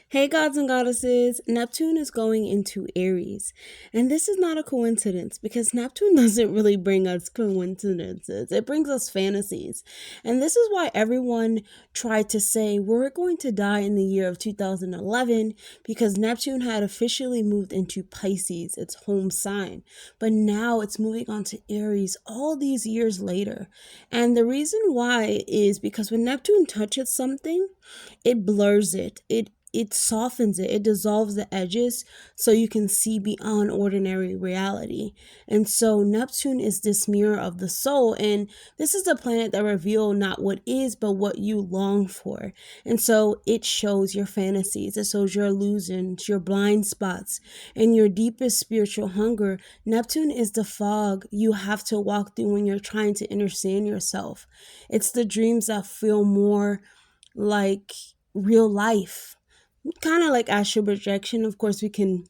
Hey gods and goddesses, Neptune is going into Aries. And this is not a coincidence because Neptune doesn't really bring us coincidences. It brings us fantasies. And this is why everyone tried to say we're going to die in the year of 2011 because Neptune had officially moved into Pisces, its home sign. But now it's moving on to Aries all these years later. And the reason why is because when Neptune touches something, it blurs it. It softens it. It dissolves the edges so you can see beyond ordinary reality. And so Neptune is this mirror of the soul. And this is the planet that reveals not what is, but what you long for. And so it shows your fantasies. It shows your illusions, your blind spots, and your deepest spiritual hunger. Neptune is the fog you have to walk through when you're trying to understand yourself. It's the dreams that feel more like real life, kind of like astral projection. Of course, we can,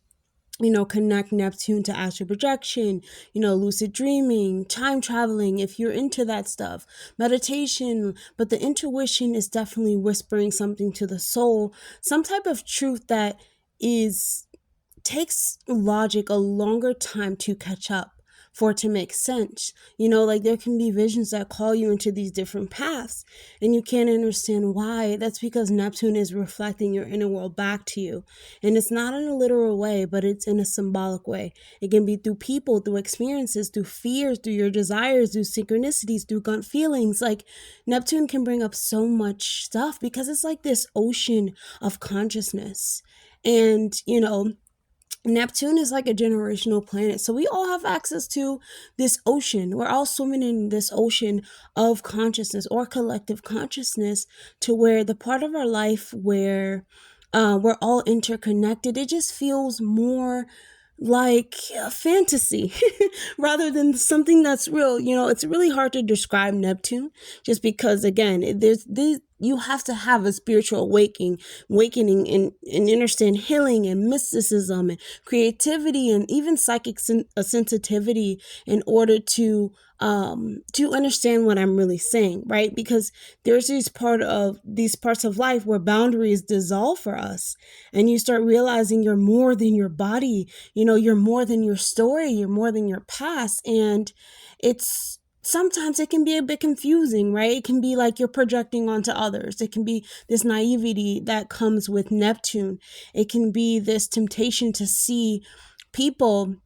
connect Neptune to astral projection, lucid dreaming, time traveling, if you're into that stuff, meditation. But the intuition is definitely whispering something to the soul, some type of truth that takes logic a longer time to catch up for it to make sense. Like there can be visions that call you into these different paths and you can't understand why. That's because Neptune is reflecting your inner world back to you. And it's not in a literal way, but it's in a symbolic way. It can be through people, through experiences, through fears, through your desires, through synchronicities, through gut feelings. Like Neptune can bring up so much stuff because it's like this ocean of consciousness. And, Neptune is like a generational planet. So we all have access to this ocean. We're all swimming in this ocean of consciousness or collective consciousness, to where the part of our life where we're all interconnected, it just feels more like a fantasy rather than something that's real. It's really hard to describe Neptune just because, again, you have to have a spiritual awakening and understand healing and mysticism and creativity and even psychic sensitivity in order to understand what I'm really saying, right? Because there's these parts of life where boundaries dissolve for us, and you start realizing you're more than your body. You're more than your story. You're more than your past, and sometimes it can be a bit confusing, right? It can be like you're projecting onto others. It can be this naivety that comes with Neptune. It can be this temptation to see people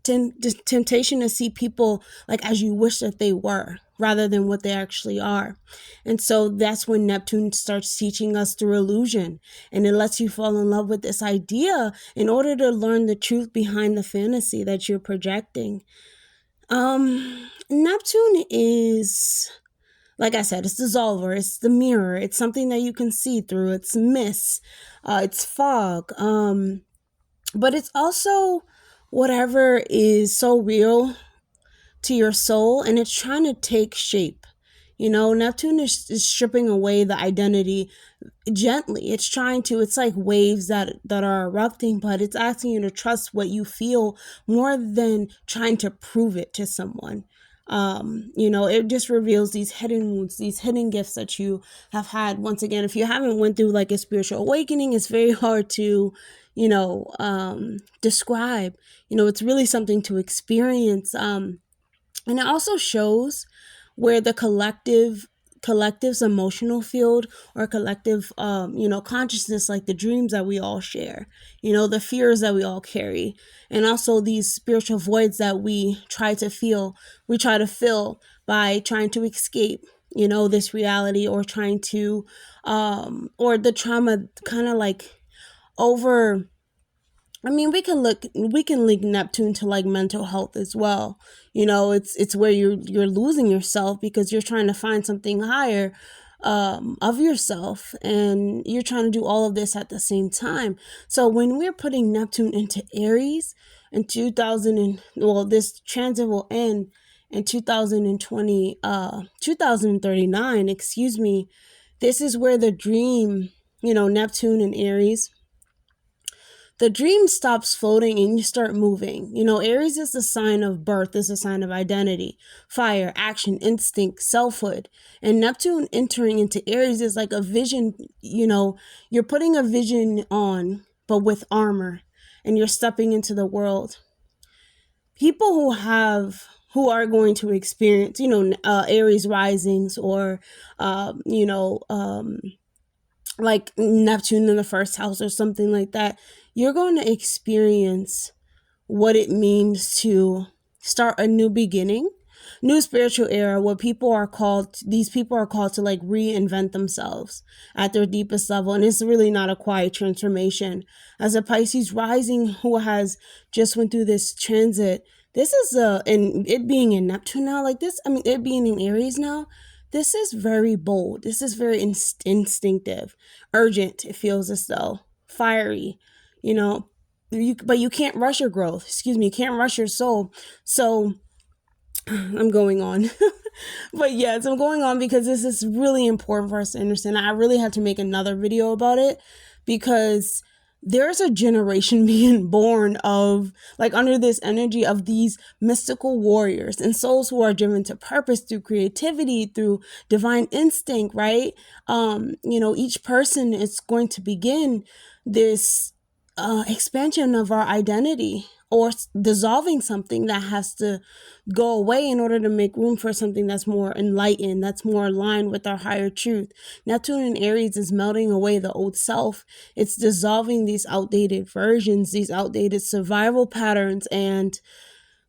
temptation to see people like as you wish that they were, rather than what they actually are. And so that's when Neptune starts teaching us through illusion, and it lets you fall in love with this idea in order to learn the truth behind the fantasy that you're projecting. Neptune is, like I said, it's dissolver, it's the mirror, it's something that you can see through, it's mist, it's fog, but it's also whatever is so real to your soul, and it's trying to take shape. Neptune is stripping away the identity gently. It's like waves that are erupting, but it's asking you to trust what you feel more than trying to prove it to someone. It just reveals these hidden wounds, these hidden gifts that you have had. Once again, if you haven't went through like a spiritual awakening, it's very hard to describe. It's really something to experience. And it also shows where the collective's emotional field or collective consciousness, like the dreams that we all share, the fears that we all carry, and also these spiritual voids that we try to fill by trying to escape this reality, or trying to or the trauma kind of like over. We can link Neptune to like mental health as well. It's where you're losing yourself because you're trying to find something higher of yourself, and you're trying to do all of this at the same time. So when we're putting Neptune into Aries in this transit will end in 2039, excuse me. This is where the dream, Neptune in Aries, the dream stops floating and you start moving. You know, Aries is the sign of birth, is a sign of identity, fire, action, instinct, selfhood. And Neptune entering into Aries is like a vision. You know, you're putting a vision on, but with armor, and you're stepping into the world. People who are going to experience, you know, Aries risings, or like Neptune in the first house or something like that, you're going to experience what it means to start a new beginning, new spiritual era, where these people are called to like reinvent themselves at their deepest level. And it's really not a quiet transformation. As a Pisces rising who has just went through this transit, this is and it being in Neptune now, like this, I mean, it being in Aries now, this is very bold. This is very instinctive, urgent. It feels as though fiery, you know, but you can't rush your growth. You can't rush your soul. So I'm going on. But yes, I'm going on because this is really important for us to understand. I really had to make another video about it because there's a generation being born of, like, under this energy of these mystical warriors and souls who are driven to purpose through creativity, through divine instinct, right? Each person is going to begin this expansion of our identity, or dissolving something that has to go away in order to make room for something that's more enlightened, that's more aligned with our higher truth. Neptune in Aries is melting away the old self. It's dissolving these outdated versions, these outdated survival patterns, and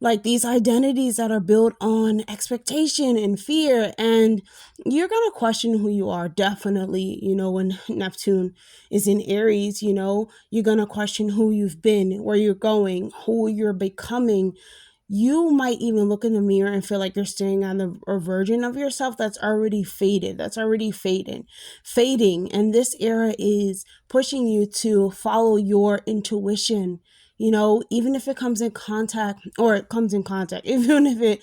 like these identities that are built on expectation and fear. And you're going to question who you are, definitely, when Neptune is in Aries, you're going to question who you've been, where you're going, who you're becoming. You might even look in the mirror and feel like you're staring at a version of yourself that's already faded, that's already fading. And this era is pushing you to follow your intuition. Even if it comes in contact, even if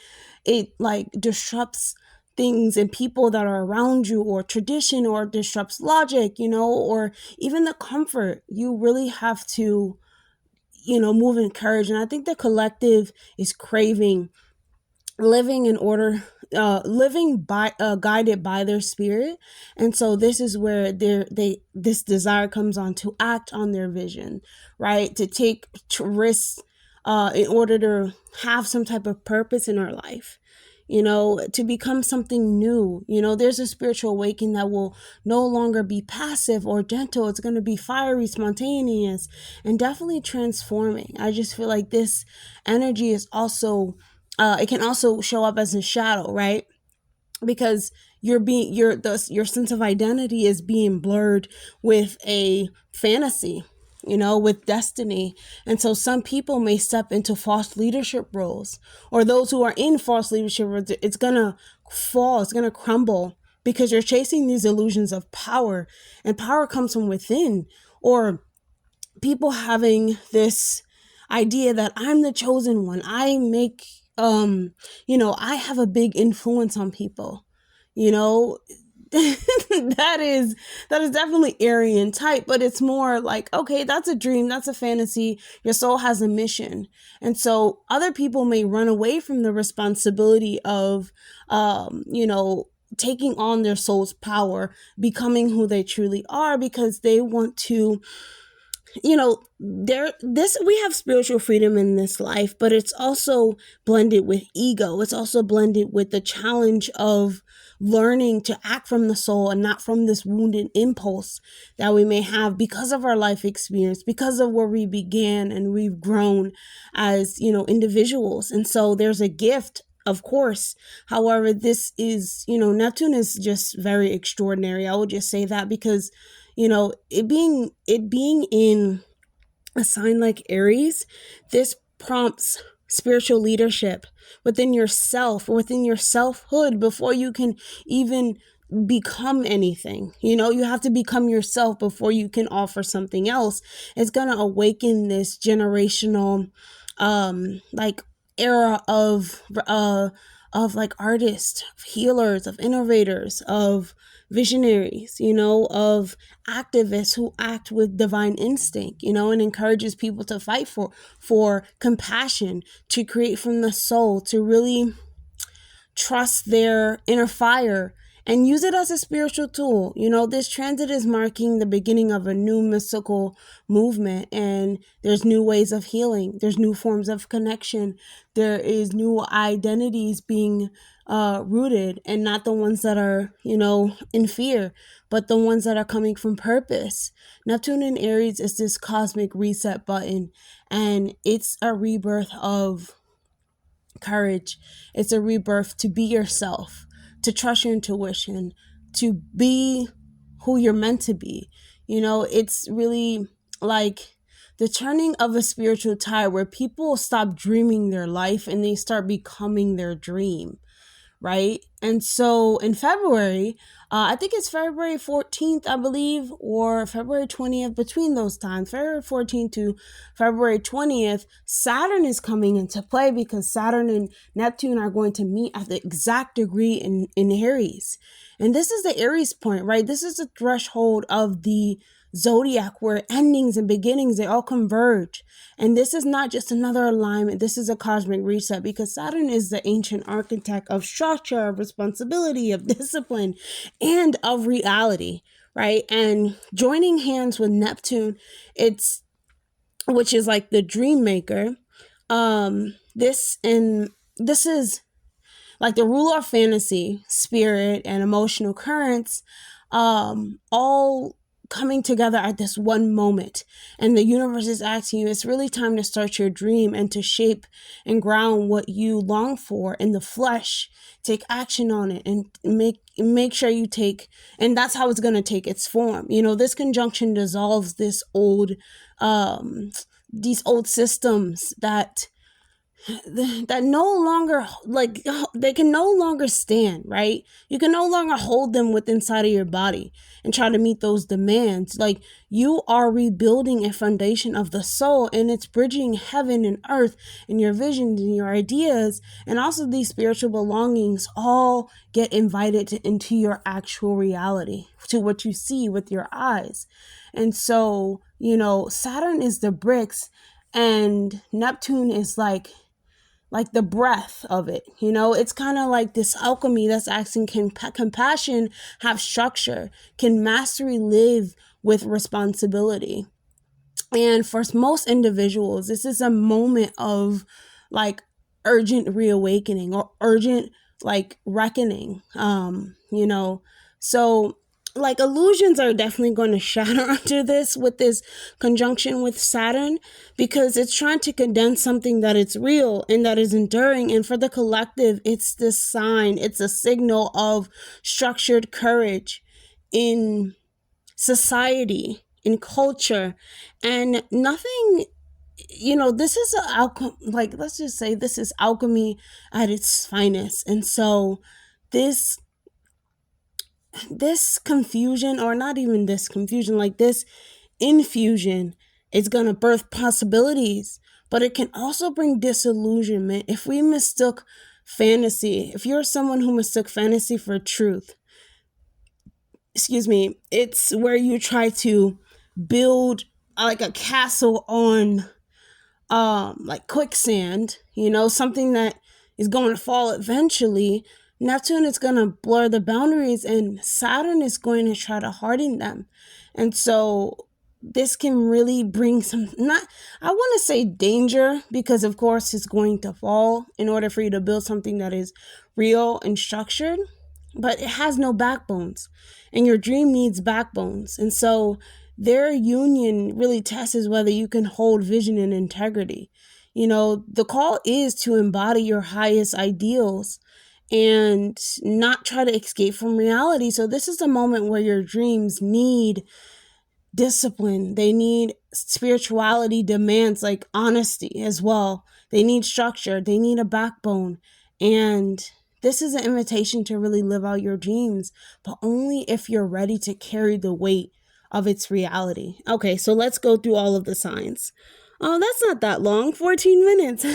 it like disrupts things and people that are around you, or tradition, or disrupts logic, or even the comfort, you really have to, move in courage. And I think the collective is craving living in order, guided by their spirit. And so this is where this desire comes on to act on their vision, right? To take risks in order to have some type of purpose in our life, to become something new. There's a spiritual awakening that will no longer be passive or gentle. It's going to be fiery, spontaneous, and definitely transforming. I just feel like this energy is also it can also show up as a shadow, right? Because your sense of identity is being blurred with a fantasy, with destiny. And so some people may step into false leadership roles, or those who are in false leadership roles, it's gonna fall, it's gonna crumble, because you're chasing these illusions of power, and power comes from within. Or people having this idea that I'm the chosen one, I make I have a big influence on people, that is definitely Aryan type, but it's more like, okay, that's a dream, that's a fantasy. Your soul has a mission. And so other people may run away from the responsibility of, taking on their soul's power, becoming who they truly are, because they want to, we have spiritual freedom in this life, but it's also blended with ego. It's also blended with the challenge of learning to act from the soul and not from this wounded impulse that we may have because of our life experience, because of where we began and we've grown as, individuals. And so there's a gift, of course. However, this is, Neptune is just very extraordinary. I would just say that because it being in a sign like Aries, this prompts spiritual leadership within yourself, within your selfhood, before you can even become anything. You have to become yourself before you can offer something else. It's going to awaken this generational, era of like artists, of healers, of innovators, of visionaries, of activists who act with divine instinct, and encourages people to fight for compassion, to create from the soul, to really trust their inner fire and use it as a spiritual tool. This transit is marking the beginning of a new mystical movement, and there's new ways of healing. There's new forms of connection. There is new identities being rooted, and not the ones that are, in fear, but the ones that are coming from purpose. Neptune in Aries is this cosmic reset button, and it's a rebirth of courage. It's a rebirth to be yourself, to trust your intuition, to be who you're meant to be. It's really like the turning of a spiritual tide where people stop dreaming their life and they start becoming their dream. Right? And so in February, I think it's February 14th, I believe, or February 20th, between those times, February 14th to February 20th, Saturn is coming into play because Saturn and Neptune are going to meet at the exact degree in Aries. And this is the Aries point, right? This is the threshold of the zodiac where endings and beginnings, they all converge. And this is not just another alignment. This is a cosmic reset because Saturn is the ancient architect of structure, of responsibility, of discipline, and of reality, right? And joining hands with Neptune, which is like the dream maker. This is like the ruler of fantasy, spirit, and emotional currents, all coming together at this one moment. And the universe is asking you, it's really time to start your dream and to shape and ground what you long for in the flesh. Take action on it and make sure you take, and that's how it's going to take its form. This conjunction dissolves these old systems that no longer, like, they can no longer stand, right? You can no longer hold them within inside of your body and try to meet those demands. Like, you are rebuilding a foundation of the soul, and it's bridging heaven and earth, and your visions and your ideas, and also these spiritual belongings all get invited into your actual reality, to what you see with your eyes. And so, Saturn is the bricks, and Neptune is like the breath of it. It's kind of like this alchemy that's asking, can compassion have structure? Can mastery live with responsibility? And for most individuals, this is a moment of like urgent reawakening or urgent like reckoning. So like illusions are definitely going to shatter under this, with this conjunction with Saturn, because it's trying to condense something that it's real and that is enduring. And for the collective, it's this sign, it's a signal of structured courage in society, in culture, and nothing. This is let's just say this is alchemy at its finest. And so this confusion, or not even this confusion, like this infusion, is going to birth possibilities, but it can also bring disillusionment if we mistook fantasy. If you're someone who mistook fantasy for truth, it's where you try to build like a castle on like quicksand, something that is going to fall eventually. Neptune is going to blur the boundaries, and Saturn is going to try to harden them. And so this can really bring I want to say danger, because of course it's going to fall in order for you to build something that is real and structured, but it has no backbones, and your dream needs backbones. And so their union really tests whether you can hold vision and integrity. The call is to embody your highest ideals and not try to escape from reality. So this is a moment where your dreams need discipline. They need spirituality, demands like honesty as well. They need structure. They need a backbone. And this is an invitation to really live out your dreams, but only if you're ready to carry the weight of its reality. Okay, so let's go through all of the signs. Oh, that's not that long, 14 minutes.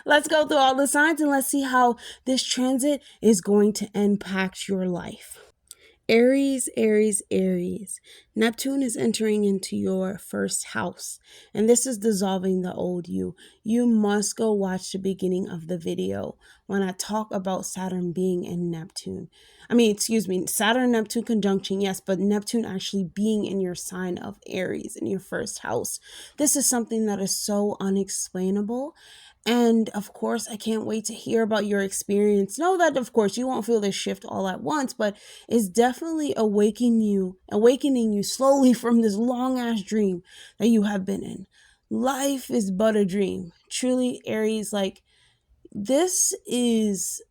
Let's go through all the signs and let's see how this transit is going to impact your life. Aries, Aries, Aries. Neptune is entering into your first house, and this is dissolving the old you. You must go watch the beginning of the video when I talk about Saturn being in Neptune. Saturn Neptune conjunction, yes, but Neptune actually being in your sign of Aries in your first house. This is something that is so unexplainable. And of course, I can't wait to hear about your experience. Know that, of course, you won't feel this shift all at once, but it's definitely awakening you slowly from this long ass dream that you have been in. Life is but a dream. Truly, Aries, like, this is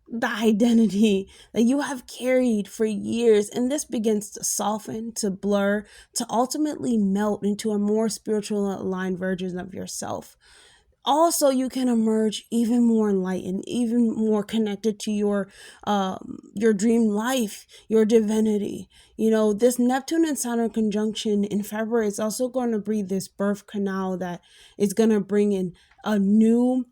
the identity that you have carried for years, and this begins to soften, to blur, to ultimately melt into a more spiritual aligned version of yourself. Also, you can emerge even more enlightened, even more connected to your dream life, your divinity. You know, this Neptune and Saturn conjunction in February is also going to breathe this birth canal that is going to bring in a new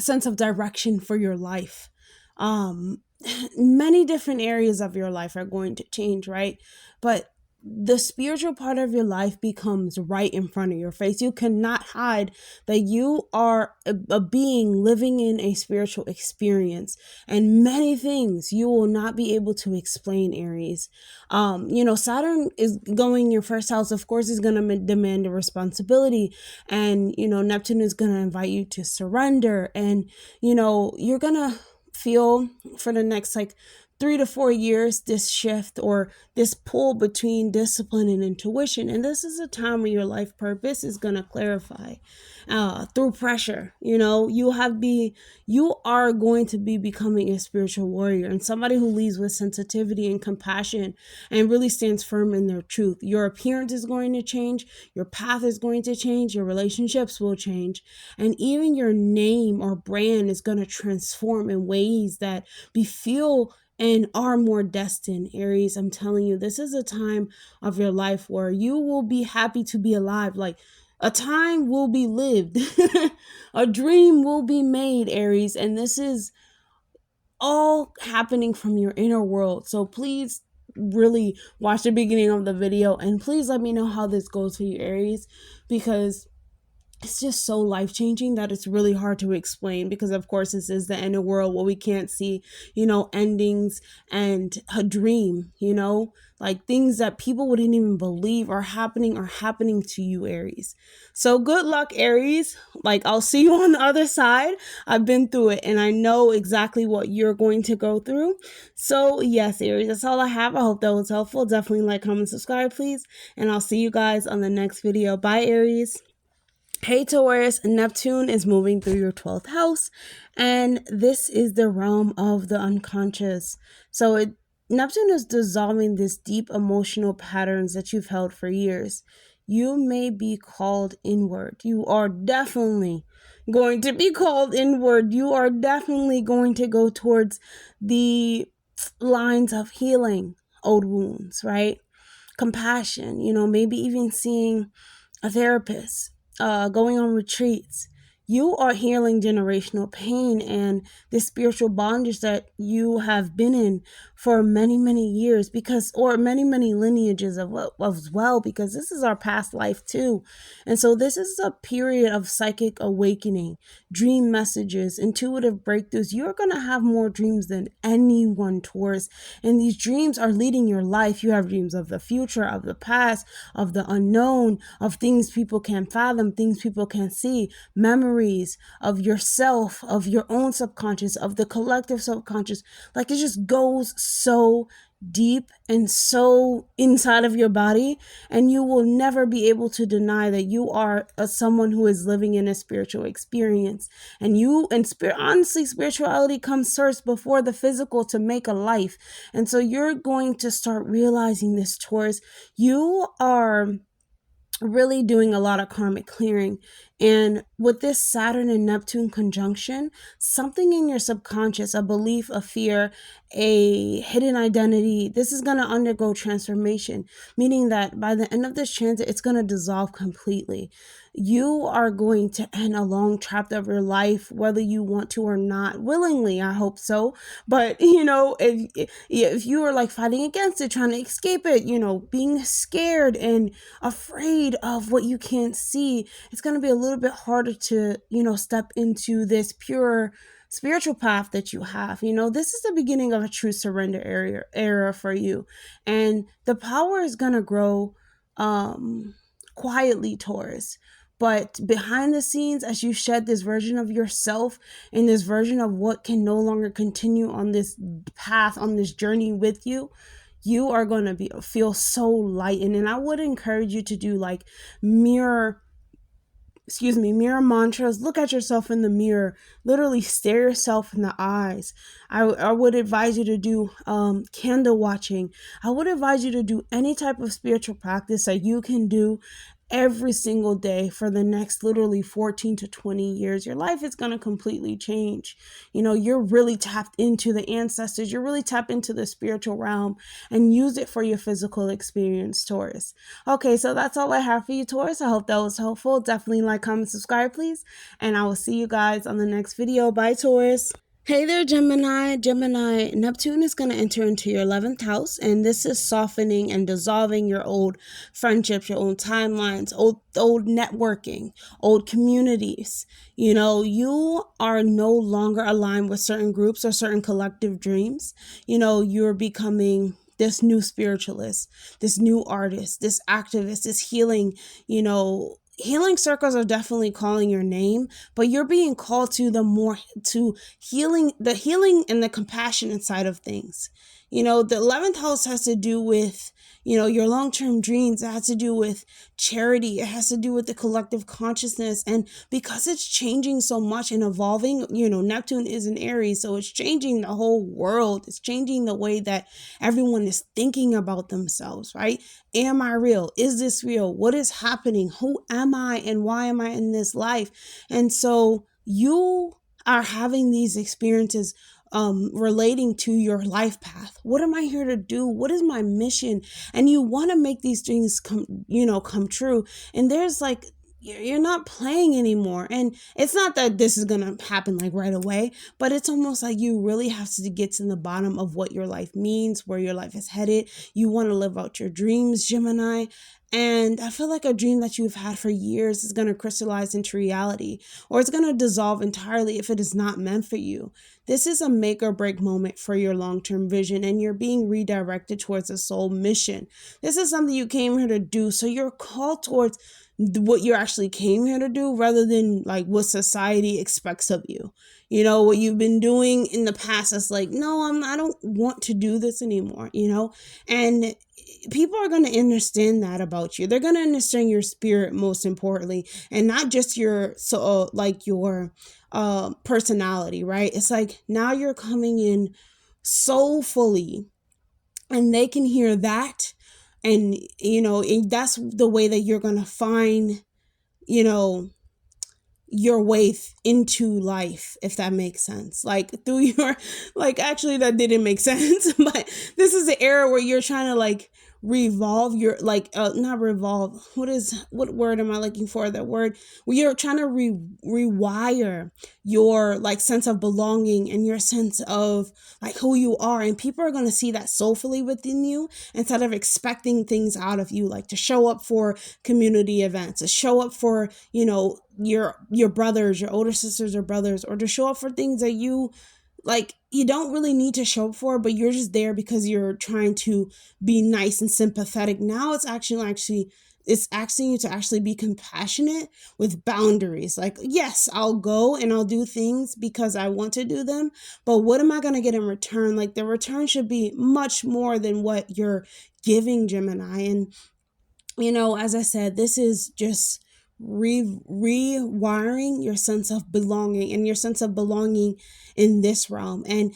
sense of direction for your life. Many different areas of your life are going to change, right? But the spiritual part of your life becomes right in front of your face. You cannot hide that you are a being living in a spiritual experience, and many things you will not be able to explain, Aries. Saturn is going your first house, of course, is going to demand a responsibility, and Neptune is going to invite you to surrender, and you're going to feel for the next 3 to 4 years this shift or this pull between discipline and intuition. And this is a time where your life purpose is going to clarify through pressure. You are going to be becoming a spiritual warrior and somebody who leads with sensitivity and compassion and really stands firm in their truth. Your appearance is going to change, your path is going to change, your relationships will change, and even your name or brand is going to transform in ways that feel and are more destined. Aries, I'm telling you, this is a time of your life where you will be happy to be alive. Like, a time will be lived. A dream will be made, Aries. And this is all happening from your inner world. So please really watch the beginning of the video and please let me know how this goes for you, Aries, because it's just so life-changing that it's really hard to explain, because of course this is the inner world where we can't see endings and a dream, like things that people wouldn't even believe are happening to you, Aries. So good luck, Aries. Like, I'll see you on the other side. I've been through it and I know exactly what you're going to go through. So yes, Aries, that's all I have. I hope that was helpful. Definitely like, comment, subscribe, please, and I'll see you guys on the next video. Bye, Aries. Hey Taurus, Neptune is moving through your 12th house, and this is the realm of the unconscious. So Neptune is dissolving these deep emotional patterns that you've held for years. You may be called inward. You are definitely going to be called inward. You are definitely going to go towards the lines of healing old wounds, right? Compassion, maybe even seeing a therapist, going on retreats. You are healing generational pain and the spiritual bondage that you have been in for many, many years, or many, many lineages as well, because this is our past life too. And so this is a period of psychic awakening, dream messages, intuitive breakthroughs. You're going to have more dreams than anyone, Taurus. And these dreams are leading your life. You have dreams of the future, of the past, of the unknown, of things people can't fathom, things people can't see, memories of yourself, of your own subconscious, of the collective subconscious. Like, it just goes so deep and so inside of your body, and you will never be able to deny that you are someone who is living in a spiritual experience. And honestly, spirituality comes first before the physical to make a life. And so you're going to start realizing this, Taurus. You are really doing a lot of karmic clearing. And with this Saturn and Neptune conjunction, something in your subconscious, a belief, a fear, a hidden identity. This is going to undergo transformation, meaning that by the end of this transit, it's going to dissolve completely. You are going to end a long chapter of your life, whether you want to or not, willingly. I hope so. But, you know, if you are like fighting against it, trying to escape it, you know, being scared and afraid of what you can't see, it's going to be a little bit harder to, you know, step into this pure spiritual path that you have. You know, this is the beginning of a true surrender era for you. And the power is going to grow quietly, Taurus. But behind the scenes, as you shed this version of yourself and this version of what can no longer continue on this path, on this journey with you, you are going to feel so lightened. And I would encourage you to do like mirror mantras. Look at yourself in the mirror, literally stare yourself in the eyes. I would advise you to do candle watching. I would advise you to do any type of spiritual practice that you can do every single day for the next literally 14 to 20 years. Your life is going to completely change. You know, you're really tapped into the ancestors. You're really tapped into the spiritual realm, and use it for your physical experience, Taurus. Okay, so that's all I have for you, Taurus. I hope that was helpful. Definitely like, comment, subscribe, please. And I will see you guys on the next video. Bye, Taurus. Hey there, Gemini. Neptune is going to enter into your 11th house, and this is softening and dissolving your old friendships, your old timelines, old networking, old communities. You know, you are no longer aligned with certain groups or certain collective dreams. You know, you're becoming this new spiritualist, this new artist, this activist, this healing, you know, healing circles are definitely calling your name, but you're being called to the healing and the compassionate side of things. You know, the 11th house has to do with, you know, your long-term dreams. It has to do with charity. It has to do with the collective consciousness. And because it's changing so much and evolving, you know, Neptune is in Aries, so it's changing the whole world. It's changing the way that everyone is thinking about themselves, right? Am I real? Is this real? What is happening? Who am I and why am I in this life? And so you are having these experiences relating to your life path. What am I here to do? What is my mission? And you want to make these things come true. And there's like, you're not playing anymore. And it's not that this is going to happen like right away, but it's almost like you really have to get to the bottom of what your life means, where your life is headed. You want to live out your dreams, Gemini. And I feel like a dream that you've had for years is going to crystallize into reality, or it's going to dissolve entirely if it is not meant for you. This is a make or break moment for your long-term vision, and you're being redirected towards a soul mission. This is something you came here to do, so you're called towards what you actually came here to do rather than like what society expects of you. You know, what you've been doing in the past is like, no, I don't want to do this anymore, you know? And people are going to understand that about you. They're going to understand your spirit, most importantly, and not just your personality, right? It's like now you're coming in soulfully, and they can hear that. And, you know, that's the way that you're going to find, you know, your way into life, if that makes sense. Like through your, like, actually that didn't make sense, but this is the era where you're trying to like revolve your, like, not revolve. What word am I looking for? That word where you're trying to rewire your like sense of belonging and your sense of like who you are. And people are going to see that soulfully within you instead of expecting things out of you, like to show up for community events, to show up for, you know, your brothers, your older sisters or brothers, or to show up for things that you like, you don't really need to show up for, but you're just there because you're trying to be nice and sympathetic. Now it's it's asking you to actually be compassionate with boundaries. Like, yes, I'll go and I'll do things because I want to do them, but what am I going to get in return? Like, the return should be much more than what you're giving, Gemini. And, you know, as I said, this is just rewiring your sense of belonging and your sense of belonging in this realm, and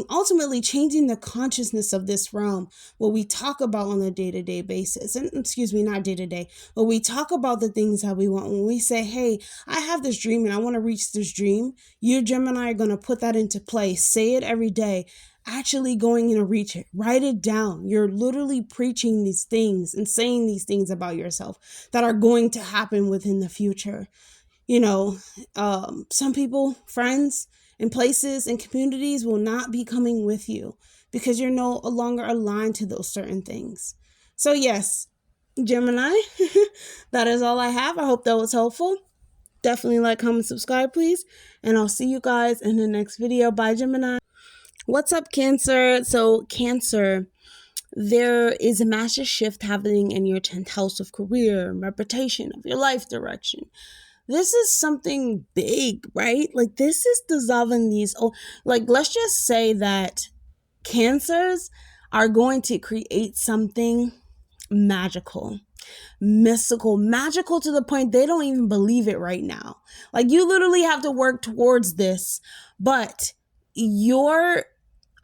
ultimately changing the consciousness of this realm, what we talk about on a day-to-day basis. And not day-to-day, but we talk about the things that we want. When we say, hey, I have this dream and I want to reach this dream, you, Gemini, are going to put that into place. Say it every day. actually going to reach it. Write it down. You're literally preaching these things and saying these things about yourself that are going to happen within the future. Some people, friends, and places and communities will not be coming with you because you're no longer aligned to those certain things. So yes, Gemini, that is all I have. I hope that was helpful. Definitely like, comment, subscribe, please. And I'll see you guys in the next video. Bye, Gemini. What's up, Cancer? So, Cancer, there is a massive shift happening in your 10th house of career and reputation, of your life direction. This is something big, right? Like, this is dissolving these, let's just say that Cancers are going to create something magical, mystical, magical to the point they don't even believe it right now. Like, you literally have to work towards this, but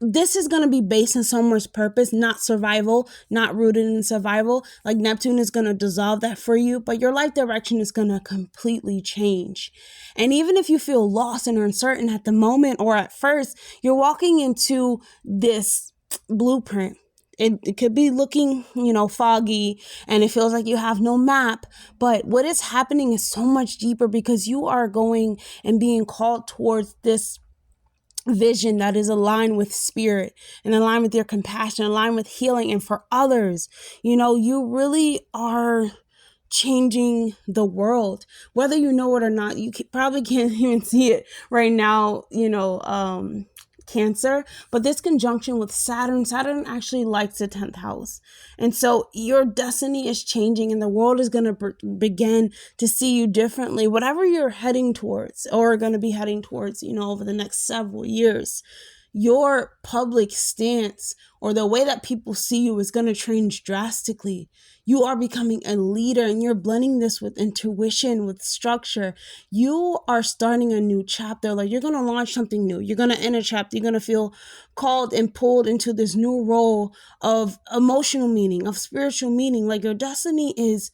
this is going to be based on someone's purpose, not survival, not rooted in survival. Like, Neptune is going to dissolve that for you, but your life direction is going to completely change. And even if you feel lost and uncertain at the moment or at first, you're walking into this blueprint. It could be looking, foggy, and it feels like you have no map. But what is happening is so much deeper because you are going and being called towards this vision that is aligned with spirit and aligned with your compassion, aligned with healing and for others. You really are changing the world, whether you know it or not. You probably can't even see it right now, Cancer, but this conjunction with Saturn actually likes the 10th house. And so your destiny is changing and the world is going to begin to see you differently. Whatever you're heading towards or going to be heading towards, over the next several years, your public stance or the way that people see you is going to change drastically. You are becoming a leader and you're blending this with intuition, with structure. You are starting a new chapter. Like, you're going to launch something new. You're going to enter a chapter. You're going to feel called and pulled into this new role of emotional meaning, of spiritual meaning. Like, your destiny is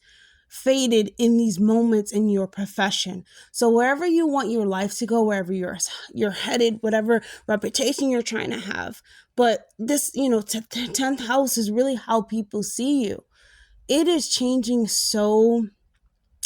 faded in these moments in your profession. So wherever you want your life to go, wherever you're headed, whatever reputation you're trying to have. But this, 10th house is really how people see you. It is changing so,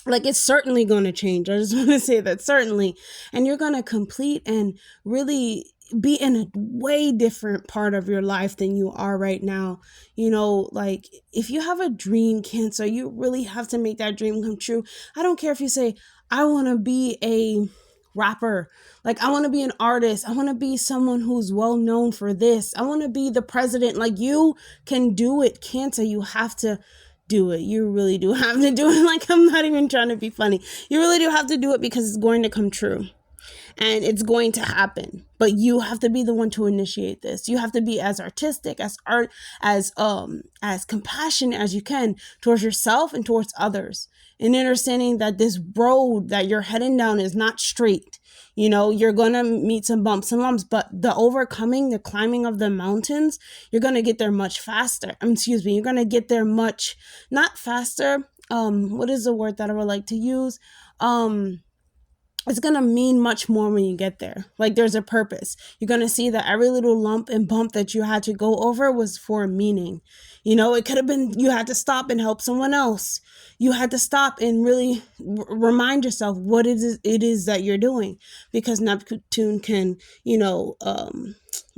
it's certainly going to change. I just want to say that certainly. And you're going to complete and really be in a way different part of your life than you are right now. If you have a dream, Cancer, you really have to make that dream come true. I don't care if you say, I want to be a rapper. Like, I want to be an artist. I want to be someone who's well known for this. I want to be the president. Like, you can do it, Cancer. You have to do it. You really do have to do it. Like, I'm not even trying to be funny. You really do have to do it because it's going to come true. And it's going to happen, but you have to be the one to initiate this. You have to be as artistic, as compassionate as you can towards yourself and towards others, and understanding that this road that you're heading down is not straight. You're going to meet some bumps and lumps, but the climbing of the mountains, you're going to get there much faster. You're going to get there not faster. What is the word that I would like to use? It's going to mean much more when you get there. Like, there's a purpose. You're going to see that every little lump and bump that you had to go over was for a meaning. It could have been you had to stop and help someone else. You had to stop and really remind yourself what it is that you're doing, because Neptune can,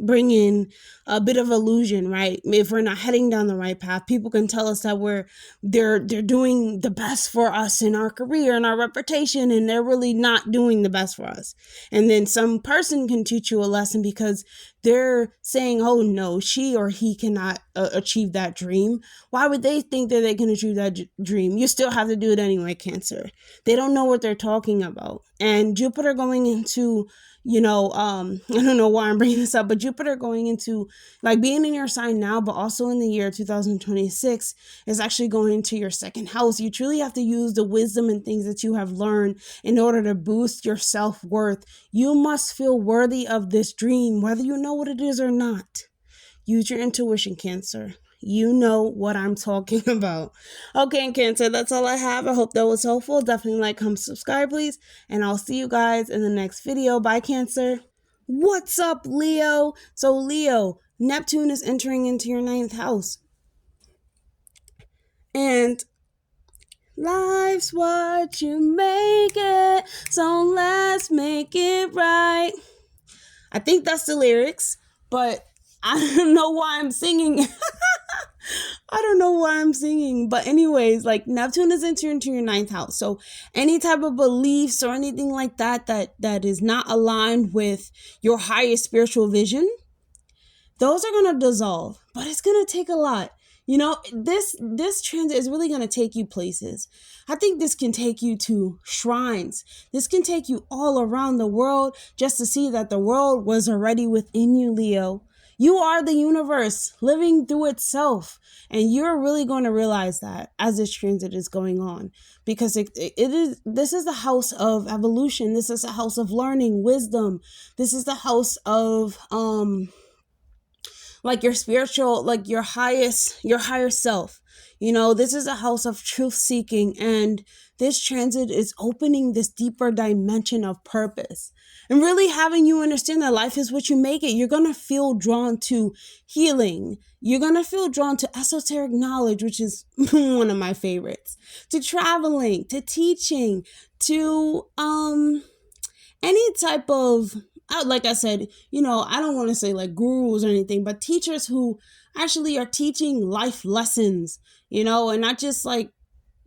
bring in a bit of illusion, right? If we're not heading down the right path, people can tell us that they're doing the best for us in our career and our reputation, and they're really not doing the best for us. And then some person can teach you a lesson because they're saying, oh no, she or he cannot achieve that dream. Why would they think that they can achieve that dream? You still have to do it anyway, Cancer. They don't know what they're talking about. And Jupiter going into, I don't know why I'm bringing this up, but Jupiter going into being in your sign now, but also in the year 2026 is actually going into your second house. You truly have to use the wisdom and things that you have learned in order to boost your self-worth. You must feel worthy of this dream, whether you know what it is or not. Use your intuition, Cancer. You know what I'm talking about. Okay, Cancer, that's all I have. I hope that was helpful. Definitely like, comment, subscribe, please. And I'll see you guys in the next video. Bye, Cancer. What's up, Leo? So, Leo, Neptune is entering into your 9th house. And life's what you make it, so let's make it right. I think that's the lyrics, but I don't know why I'm singing. I don't know why I'm singing. But anyways, like Neptune is entering into your 9th house. So any type of beliefs or anything like that is not aligned with your highest spiritual vision, those are going to dissolve. But it's going to take a lot. You know, this transit is really going to take you places. I think this can take you to shrines. This can take you all around the world just to see that the world was already within you, Leo. You are the universe living through itself. And you're really going to realize that as this transit is going on. Because this is the house of evolution. This is the house of learning, wisdom. This is the house of like your spiritual, like your higher self. You know, this is a house of truth seeking, and this transit is opening this deeper dimension of purpose and really having you understand that life is what you make it. You're going to feel drawn to healing. You're going to feel drawn to esoteric knowledge, which is one of my favorites, to traveling, to teaching, to any type of, like I said, you know, I don't want to say like gurus or anything, but teachers who actually are teaching life lessons, you know, and not just like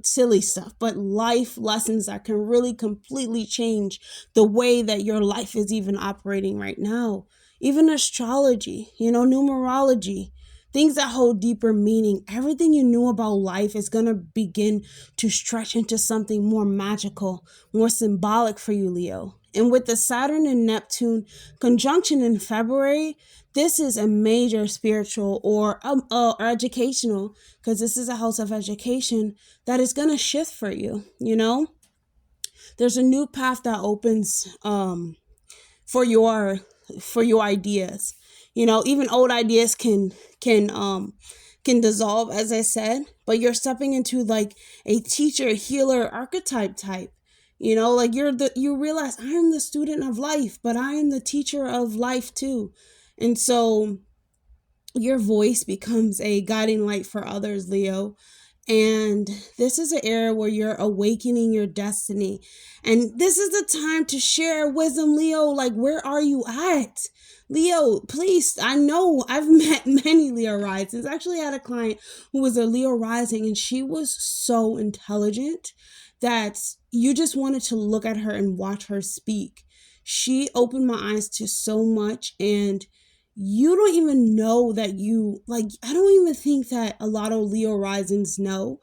silly stuff, but life lessons that can really completely change the way that your life is even operating right now. Even astrology, you know, numerology, things that hold deeper meaning. Everything you knew about life is going to begin to stretch into something more magical, more symbolic for you, Leo. And with the Saturn and Neptune conjunction in February, this is a major spiritual or educational, because this is a house of education that is going to shift for you. You know, there's a new path that opens for your ideas. You know, even old ideas can dissolve, as I said, but you're stepping into like a teacher, healer, archetype type. You know, like you realize I am the student of life, but I am the teacher of life too. And so your voice becomes a guiding light for others, Leo. And this is an era where you're awakening your destiny. And this is the time to share wisdom, Leo. Like, where are you at? Leo, please, I know I've met many Leo risings. I actually had a client who was a Leo rising, and she was so intelligent that you just wanted to look at her and watch her speak. She opened my eyes to so much, and you don't even know that I don't even think that a lot of Leo risings know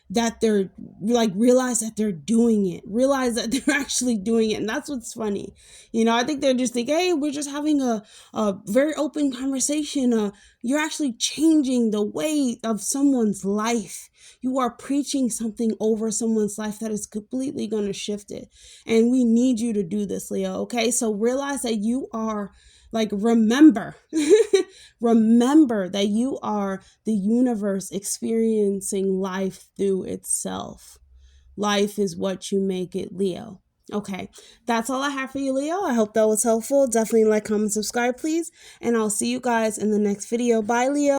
that they're like, realize that they're doing it, realize that they're actually doing it. And that's what's funny. You know, I think they're just thinking, hey, we're just having a very open conversation. You're actually changing the way of someone's life. You are preaching something over someone's life that is completely going to shift it. And we need you to do this, Leo. Okay. So realize that you are remember that you are the universe experiencing life through itself. Life is what you make it, Leo. Okay, that's all I have for you, Leo. I hope that was helpful. Definitely like, comment, subscribe, please. And I'll see you guys in the next video. Bye, Leo.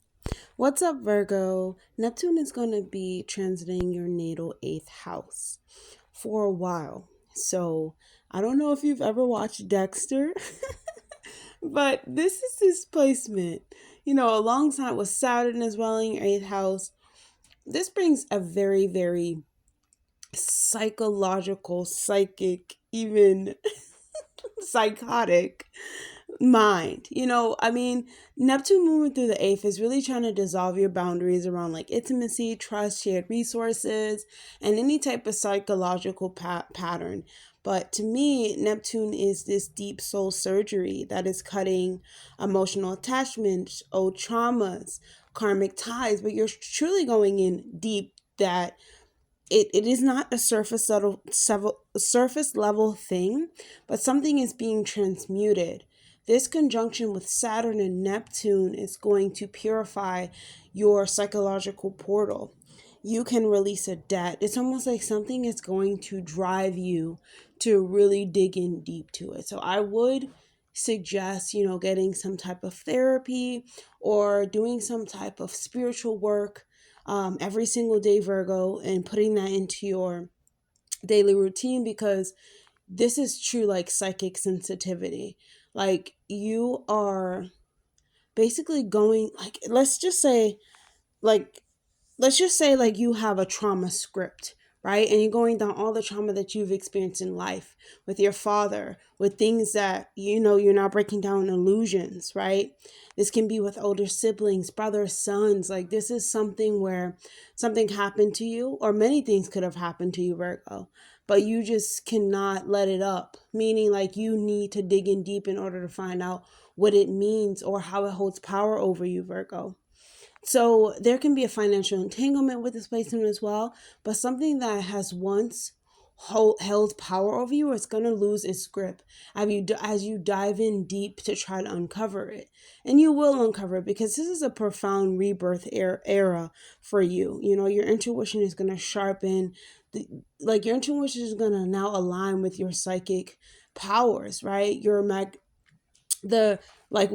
What's up, Virgo? Neptune is going to be transiting your natal 8th house for a while. So I don't know if you've ever watched Dexter. But this is his placement, you know, alongside with Saturn as well in your 8th house. This brings a very, very psychological, psychic, even psychotic mind. You know, I mean, Neptune moving through the 8th is really trying to dissolve your boundaries around like intimacy, trust, shared resources, and any type of psychological pattern. But to me, Neptune is this deep soul surgery that is cutting emotional attachments, old traumas, karmic ties, but you're truly going in deep, that it is not a surface level thing, but something is being transmuted. This conjunction with Saturn and Neptune is going to purify your psychological portal. You can release a debt. It's almost like something is going to drive you to really dig in deep to it. So I would suggest, you know, getting some type of therapy or doing some type of spiritual work every single day, Virgo, and putting that into your daily routine, because this is true like psychic sensitivity. Like you are basically going, like, like let's just say like you have a trauma script, right? And you're going down all the trauma that you've experienced in life with your father, with things that, you know, you're now breaking down illusions, right? This can be with older siblings, brothers, sons. Like this is something where something happened to you, or many things could have happened to you, Virgo, but you just cannot let it up. Meaning like you need to dig in deep in order to find out what it means or how it holds power over you, Virgo. So there can be a financial entanglement with this placement as well, but something that has once held power over you is going to lose its grip as you dive in deep to try to uncover it. And you will uncover it, because this is a profound rebirth era for you. You know, your intuition is going to sharpen. Your intuition is going to now align with your psychic powers, right? The like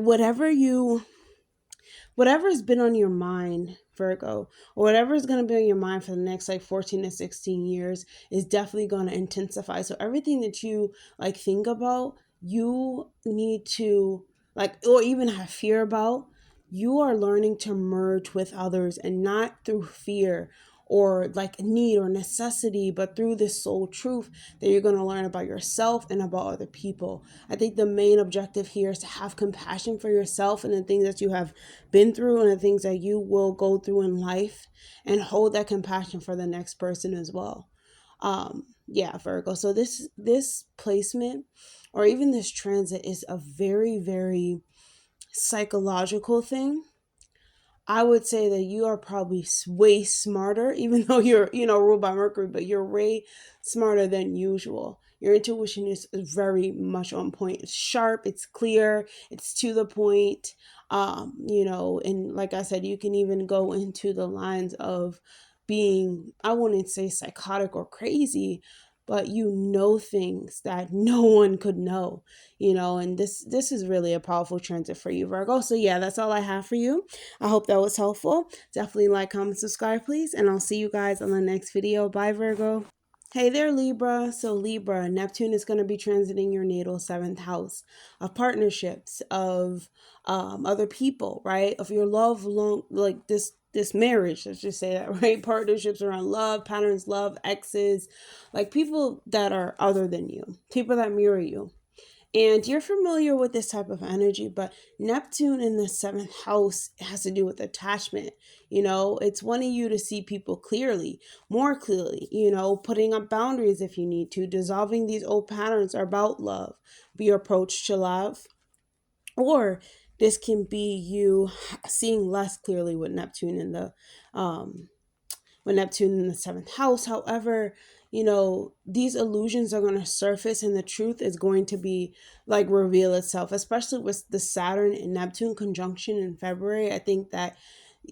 whatever's been on your mind, Virgo, or whatever's going to be on your mind for the next like 14 to 16 years is definitely going to intensify. So everything that you like think about, you need to like, or even have fear about, you are learning to merge with others, and not through fear or like need or necessity, but through this soul truth that you're going to learn about yourself and about other people. I think the main objective here is to have compassion for yourself and the things that you have been through and the things that you will go through in life, and hold that compassion for the next person as well. Yeah, Virgo. So this placement, or even this transit, is a very, very psychological thing. I would say that you are probably way smarter, even though you're, you know, ruled by Mercury, but you're way smarter than usual. Your intuition is very much on point. It's sharp, it's clear, it's to the point. You know, and like I said, you can even go into the lines of being, I wouldn't say psychotic or crazy, but you know things that no one could know, you know, and this is really a powerful transit for you, Virgo. So yeah, that's all I have for you. I hope that was helpful. Definitely like, comment, subscribe, please, and I'll see you guys on the next video. Bye, Virgo. Hey there, Libra. So Libra, Neptune is going to be transiting your natal 7th house of partnerships, of other people, right? Of your love, like this marriage, let's just say that, right? Partnerships around love, patterns, love, exes, like people that are other than you, people that mirror you. And you're familiar with this type of energy, but Neptune in the 7th house has to do with attachment. You know, it's wanting you to see people clearly, more clearly, you know, putting up boundaries if you need to, dissolving these old patterns are about love, be your approach to love. Or this can be you seeing less clearly with Neptune in the with Neptune in the 7th house. However, you know, these illusions are going to surface, and the truth is going to be like reveal itself, especially with the Saturn and Neptune conjunction in February. I think that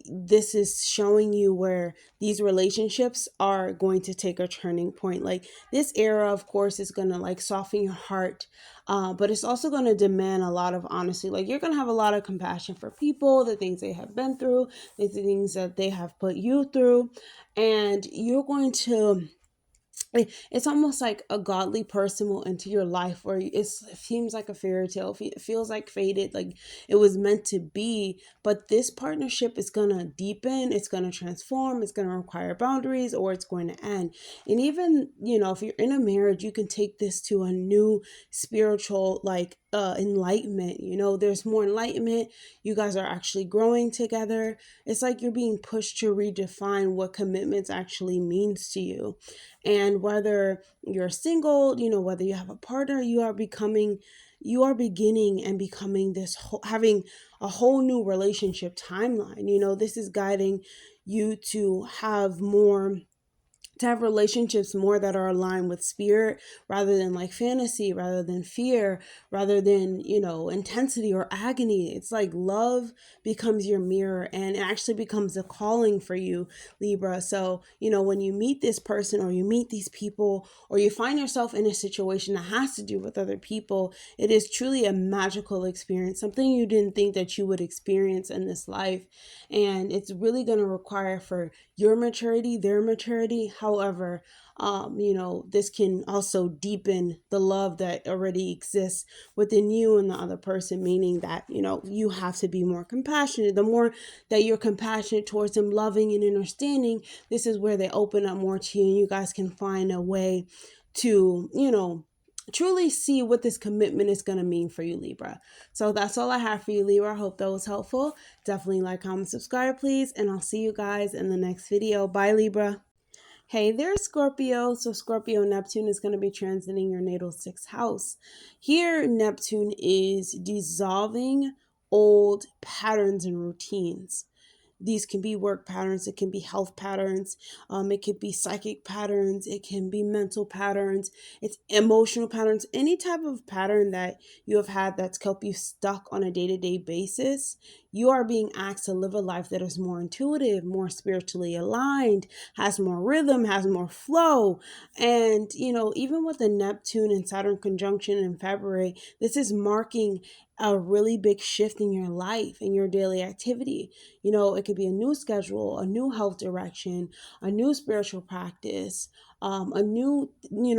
this is showing you where these relationships are going to take a turning point. Like this era, of course, is going to like soften your heart, but it's also going to demand a lot of honesty. Like you're going to have a lot of compassion for people, the things they have been through, the things that they have put you through, and you're going to, it's almost like a godly person will enter your life where it seems like a fairy tale. It feels like fated, like it was meant to be. But this partnership is going to deepen, it's going to transform, it's going to require boundaries, or it's going to end. And even, you know, if you're in a marriage, you can take this to a new spiritual enlightenment. You know, there's more enlightenment. You guys are actually growing together. It's like you're being pushed to redefine what commitments actually means to you. And whether you're single, you know, whether you have a partner, you are beginning and becoming having a whole new relationship timeline. You know, this is guiding you to have more to have relationships more that are aligned with spirit rather than like fantasy, rather than fear, rather than, intensity or agony. It's like love becomes your mirror and it actually becomes a calling for you, Libra. So, when you meet this person or you meet these people or you find yourself in a situation that has to do with other people, it is truly a magical experience, something you didn't think that you would experience in this life. And it's really going to require for your maturity, their maturity. However, this can also deepen the love that already exists within you and the other person, meaning that, you have to be more compassionate. The more that you're compassionate towards them, loving and understanding, this is where they open up more to you and you guys can find a way to, truly see what this commitment is going to mean for you, Libra. So that's all I have for you, Libra. I hope that was helpful. Definitely like, comment, subscribe, please. And I'll see you guys in the next video. Bye, Libra. Hey there, Scorpio. So Scorpio, Neptune is going to be transiting your natal 6th house. Here, Neptune is dissolving old patterns and routines. These can be work patterns, it can be health patterns, it could be psychic patterns, it can be mental patterns, it's emotional patterns, any type of pattern that you have had that's kept you stuck on a day-to-day basis. You are being asked to live a life that is more intuitive, more spiritually aligned, has more rhythm, has more flow. And, even with the Neptune and Saturn conjunction in February, this is marking a really big shift in your life, in your daily activity. It could be a new schedule, a new health direction, a new spiritual practice, a new,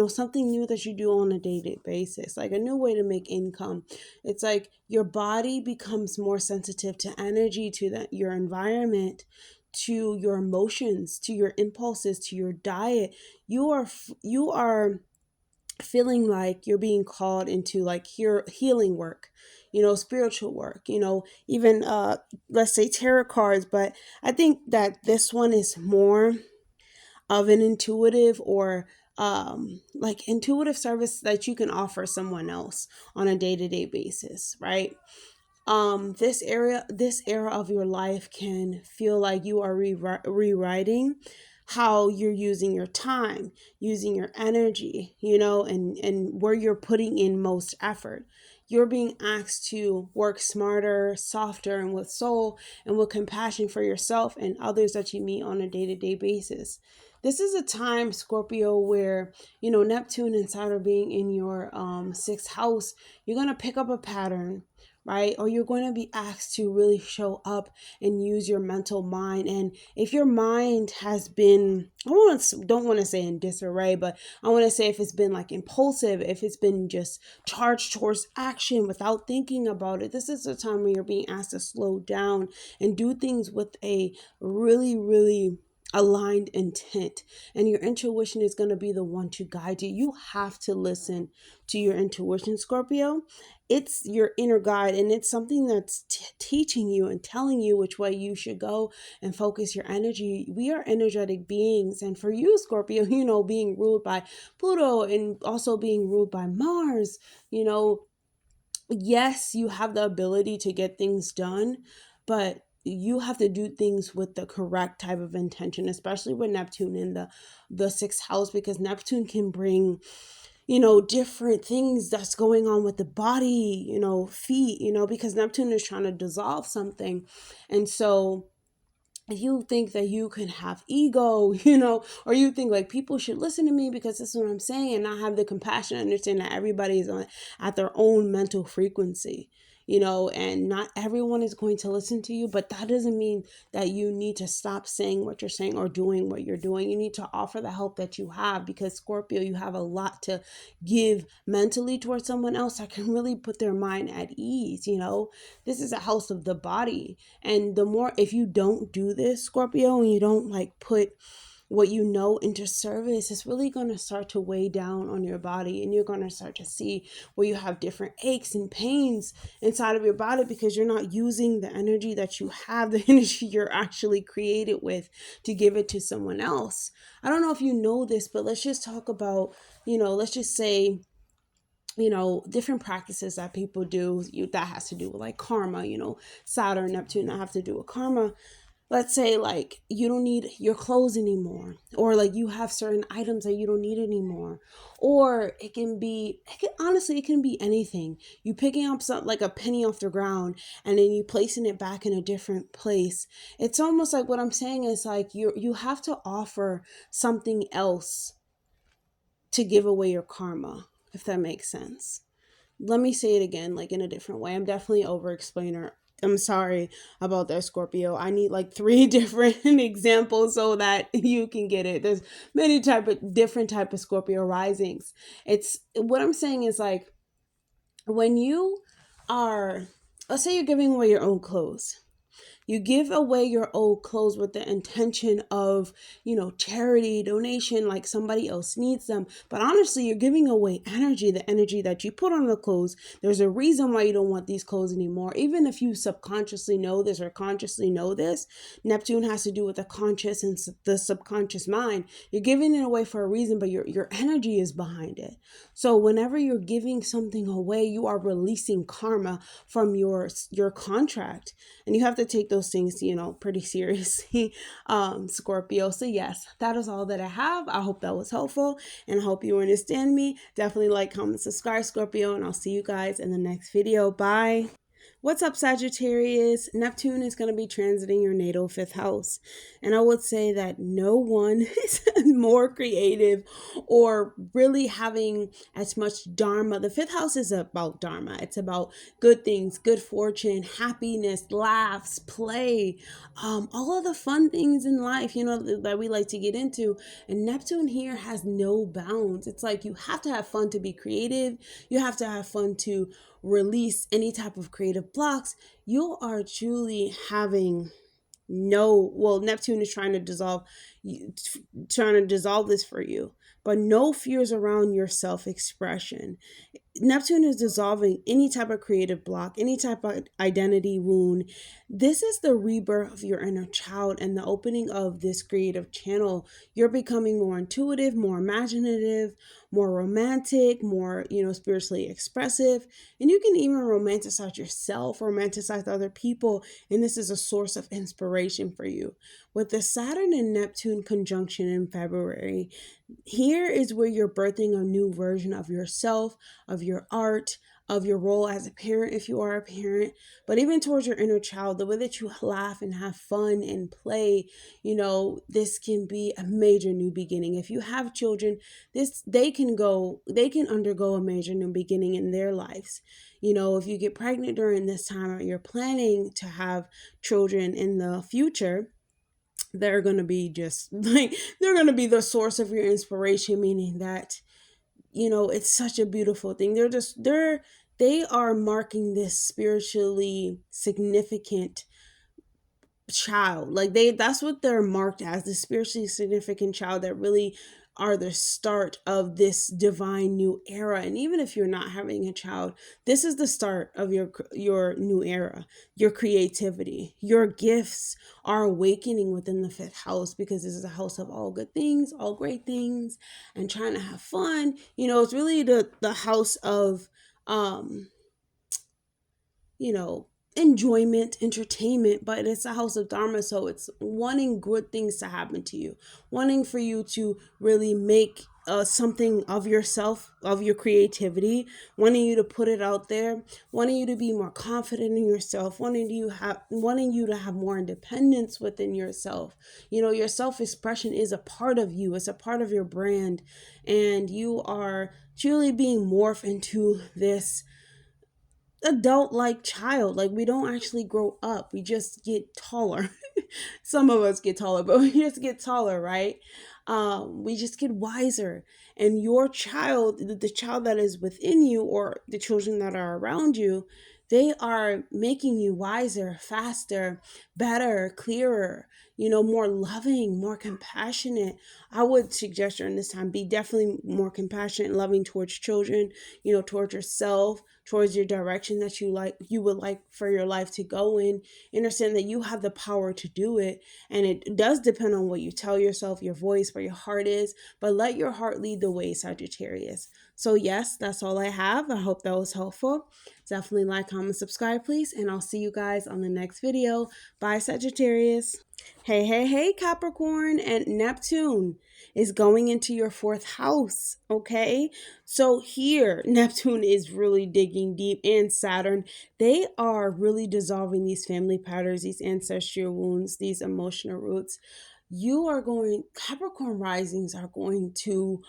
something new that you do on a daily basis, like a new way to make income. It's like your body becomes more sensitive to energy, to your environment, to your emotions, to your impulses, to your diet. You are feeling like you're being called into like healing work, spiritual work, even let's say tarot cards. But I think that this one is more of an intuitive or like intuitive service that you can offer someone else on a day-to-day basis, right? This era of your life can feel like you are rewriting how you're using your time, using your energy, and where you're putting in most effort. You're being asked to work smarter, softer, and with soul and with compassion for yourself and others that you meet on a day-to-day basis. This is a time, Scorpio, where, Neptune and Saturn being in your 6th house, you're going to pick up a pattern, right? Or you're going to be asked to really show up and use your mental mind. And if your mind has been, don't want to say in disarray, but I want to say if it's been like impulsive, if it's been just charged towards action without thinking about it, this is the time when you're being asked to slow down and do things with a really, really aligned intent, and your intuition is going to be the one to guide you. You have to listen to your intuition, Scorpio. It's your inner guide, and it's something that's teaching you and telling you which way you should go and focus your energy. We are energetic beings, and for you, Scorpio, being ruled by Pluto and also being ruled by Mars, yes, you have the ability to get things done, but you have to do things with the correct type of intention, especially with Neptune in the 6th house, because Neptune can bring, different things that's going on with the body, feet, because Neptune is trying to dissolve something. And so you think that you can have ego, or you think like people should listen to me because this is what I'm saying, and not have the compassion, understand that everybody is at their own mental frequency, and not everyone is going to listen to you. But that doesn't mean that you need to stop saying what you're saying or doing what you're doing. You need to offer the help that you have, because Scorpio, you have a lot to give mentally towards someone else that can really put their mind at ease. This is a house of the body. And the more, if you don't do this, Scorpio, and you don't like put what into service, it's really going to start to weigh down on your body, and you're going to start to see where you have different aches and pains inside of your body because you're not using the energy that you have, the energy you're actually created with, to give it to someone else. I don't know if you know this, but let's just talk about, let's just say, different practices that people do that has to do with like karma, Saturn, Neptune, that have to do with karma. let's say like you don't need your clothes anymore, or like you have certain items that you don't need anymore, or honestly, it can be anything. You picking up something like a penny off the ground and then you placing it back in a different place. It's almost like, what I'm saying is like you have to offer something else to give away your karma, if that makes sense. Let me say it again, like in a different way. I'm definitely over explainer. I'm sorry about that, Scorpio. I need like three different examples so that you can get it. There's many different type of Scorpio risings. It's what I'm saying is like, when you are, let's say you're giving away your own clothes. You give away your old clothes with the intention of, charity, donation, like somebody else needs them. But honestly, you're giving away energy, the energy that you put on the clothes. There's a reason why you don't want these clothes anymore. Even if you subconsciously know this or consciously know this, Neptune has to do with the conscious and the subconscious mind. You're giving it away for a reason, but your energy is behind it. So whenever you're giving something away, you are releasing karma from your contract. And you have to take those things, pretty seriously, Scorpio. So yes, that is all that I have. I hope that was helpful, and I hope you understand me. Definitely like, comment, subscribe, Scorpio, and I'll see you guys in the next video. Bye. What's up, Sagittarius? Neptune is going to be transiting your natal fifth house. And I would say that no one is more creative or really having as much dharma. The fifth house is about dharma. It's about good things, good fortune, happiness, laughs, play, all of the fun things in life, that we like to get into. And Neptune here has no bounds. It's like you have to have fun to be creative. You have to have fun to release any type of creative blocks. You are truly having Neptune is trying to dissolve this for you, but no fears around your self-expression. Neptune is dissolving any type of creative block, any type of identity wound. This is the rebirth of your inner child and the opening of this creative channel. You're becoming more intuitive, more imaginative, more romantic, more, spiritually expressive. And you can even romanticize yourself, romanticize other people. And this is a source of inspiration for you. With the Saturn and Neptune conjunction in February, here is where you're birthing a new version of yourself, of your art, of your role as a parent, if you are a parent, but even towards your inner child, the way that you laugh and have fun and play, this can be a major new beginning. If you have children, they can undergo a major new beginning in their lives. If you get pregnant during this time, or you're planning to have children in the future, they're going to be just like, they're going to be the source of your inspiration, meaning that, it's such a beautiful thing. They are marking this spiritually significant child. Like that's what they're marked as, the spiritually significant child that really are the start of this divine new era. And even if you're not having a child, this is the start of your new era. Your creativity, your gifts are awakening within the fifth house, because this is a house of all good things, all great things, and trying to have fun. It's really the house of you know, enjoyment, entertainment, but it's a house of Dharma. So it's wanting good things to happen to you, wanting for you to really make something of yourself, of your creativity, wanting you to put it out there, wanting you to be more confident in yourself, wanting you to have more independence within yourself. Your self-expression is a part of you. It's a part of your brand, and you are truly being morphed into this adult-like child. Like, we don't actually grow up, we just get taller. Some of us get taller, but we just get taller, right? We just get wiser. And your child, the child that is within you, or the children that are around you, they are making you wiser, faster, better, clearer, more loving, more compassionate. I would suggest during this time, be definitely more compassionate and loving towards children, towards yourself, towards your direction that you would like for your life to go in. Understand that you have the power to do it, and it does depend on what you tell yourself, your voice, where your heart is, but let your heart lead the way, Sagittarius. So yes, that's all I have. I hope that was helpful. Definitely like, comment, subscribe, please, and I'll see you guys on the next video. Bye, Sagittarius. Hey, hey, hey, Capricorn, and Neptune is going into your fourth house, okay? So here, Neptune is really digging deep, and Saturn, they are really dissolving these family patterns, these ancestral wounds, these emotional roots. Capricorn risings are going to,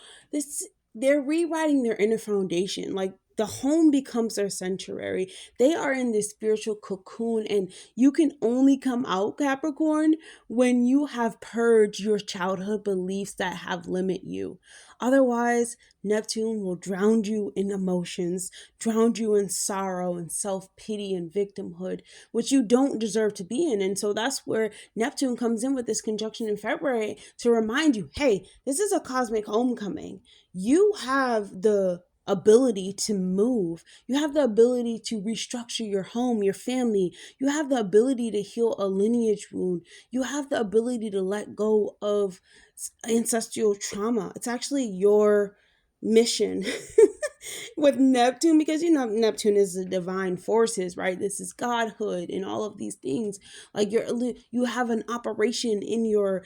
they're rewriting their inner foundation. Like, the home becomes their sanctuary. They are in this spiritual cocoon, and you can only come out, Capricorn, when you have purged your childhood beliefs that have limit you. Otherwise, Neptune will drown you in emotions, drown you in sorrow and self-pity and victimhood, which you don't deserve to be in. And so that's where Neptune comes in with this conjunction in February to remind you, hey, this is a cosmic homecoming. You have the ability to move. You have the ability to restructure your home, your family. You have the ability to heal a lineage wound. You have the ability to let go of ancestral trauma. It's actually your mission with Neptune, because you know Neptune is the divine forces, right? This is godhood and all of these things. Like you have an operation in your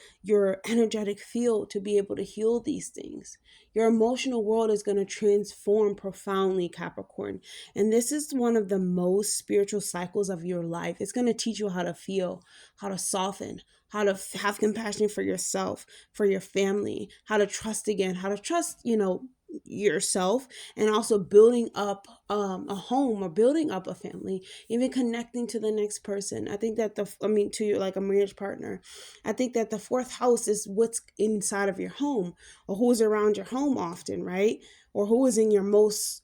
energetic field to be able to heal these things. Your emotional world is going to transform profoundly, Capricorn. And this is one of the most spiritual cycles of your life. It's going to teach you how to feel, how to soften, how to have compassion for yourself, for your family, how to trust again, how to trust, yourself, and also building up a home or building up a family, even connecting to the next person. I think that to your, like, a marriage partner. I think that the fourth house is what's inside of your home, or who's around your home often, right? Or who is in your most,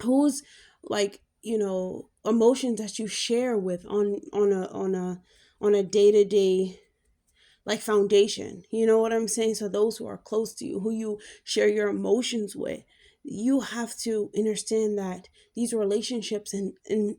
who's, like, emotions that you share with on a day-to-day, like, foundation. You know what I'm saying? So those who are close to you, who you share your emotions with, you have to understand that these relationships and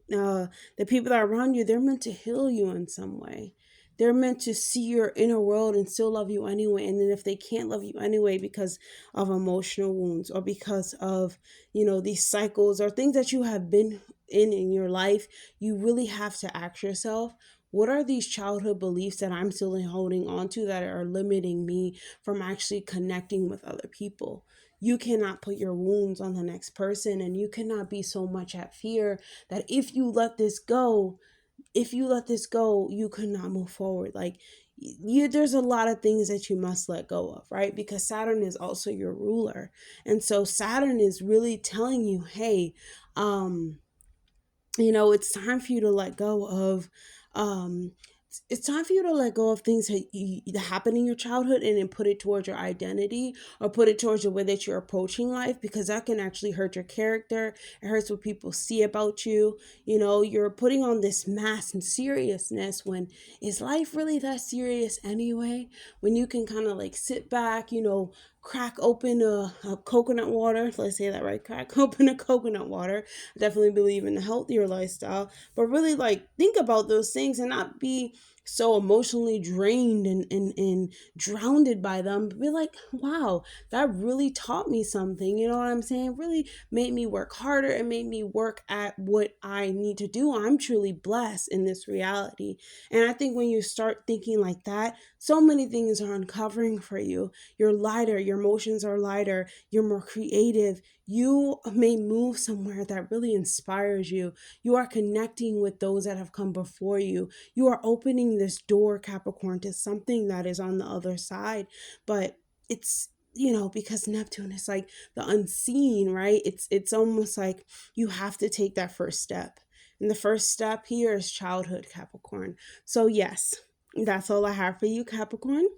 the people that are around you, they're meant to heal you in some way. They're meant to see your inner world and still love you anyway. And then if they can't love you anyway because of emotional wounds, or because of, these cycles or things that you have been in your life, you really have to ask yourself, what are these childhood beliefs that I'm still holding on to that are limiting me from actually connecting with other people? You cannot put your wounds on the next person, and you cannot be so much at fear that if you let this go, you could not move forward. Like, there's a lot of things that you must let go of, right? Because Saturn is also your ruler. And so Saturn is really telling you, hey, it's time for you to let go of um it's time for you to let go of things that happen in your childhood, and then put it towards your identity, or put it towards the way that you're approaching life, because that can actually hurt your character. It hurts what people see about you. You're putting on this mask and seriousness, when is life really that serious anyway? When you can kind of like sit back, crack open a coconut water. Let's say that right. Crack open a coconut water. I definitely believe in a healthier lifestyle, but really, like, think about those things and not be so emotionally drained and drowned by them. Be like, wow, that really taught me something. You know what I'm saying? It really made me work harder. It made me work at what I need to do. I'm truly blessed in this reality. And I think when you start thinking like that, so many things are uncovering for you. You're lighter, your emotions are lighter, you're more creative. You may move somewhere that really inspires you. You are connecting with those that have come before you. You are opening this door, Capricorn, to something that is on the other side. But it's, because Neptune is like the unseen, right? It's almost like you have to take that first step. And the first step here is childhood, Capricorn. So yes, that's all I have for you, Capricorn.